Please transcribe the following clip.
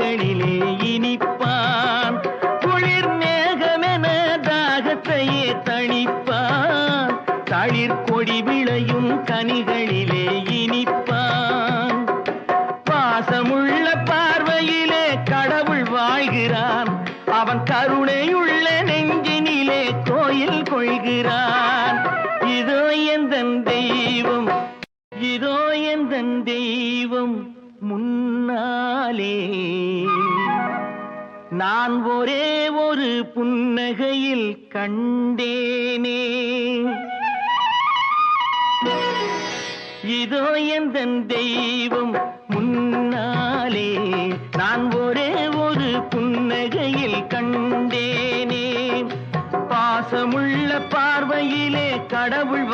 கனிகளிலே இனிப்பான். குளிர் மேகமென தாகத்தையே தணிப்பான். தளிர் கொடி விளையும் கனிகளிலே இனிப்பான். பாசமுள்ள பார்வையிலே கடவுள் வாழ்கிறான். அவன் கருணையுள்ள நெஞ்சினிலே கோயில் கொள்கிறான். இதோ எந்தன் தெய்வம், இதோ எந்தன் தெய்வம் முன்னாலே. நான் ஒரே ஒரு புன்னகையில் கண்டேனே. இதோ எந்தன் தெய்வம் முன்னாலே. நான் ஒரே ஒரு புன்னகையில் கண்டேனே. பாசமுள்ள பார்வையிலே கடவுள்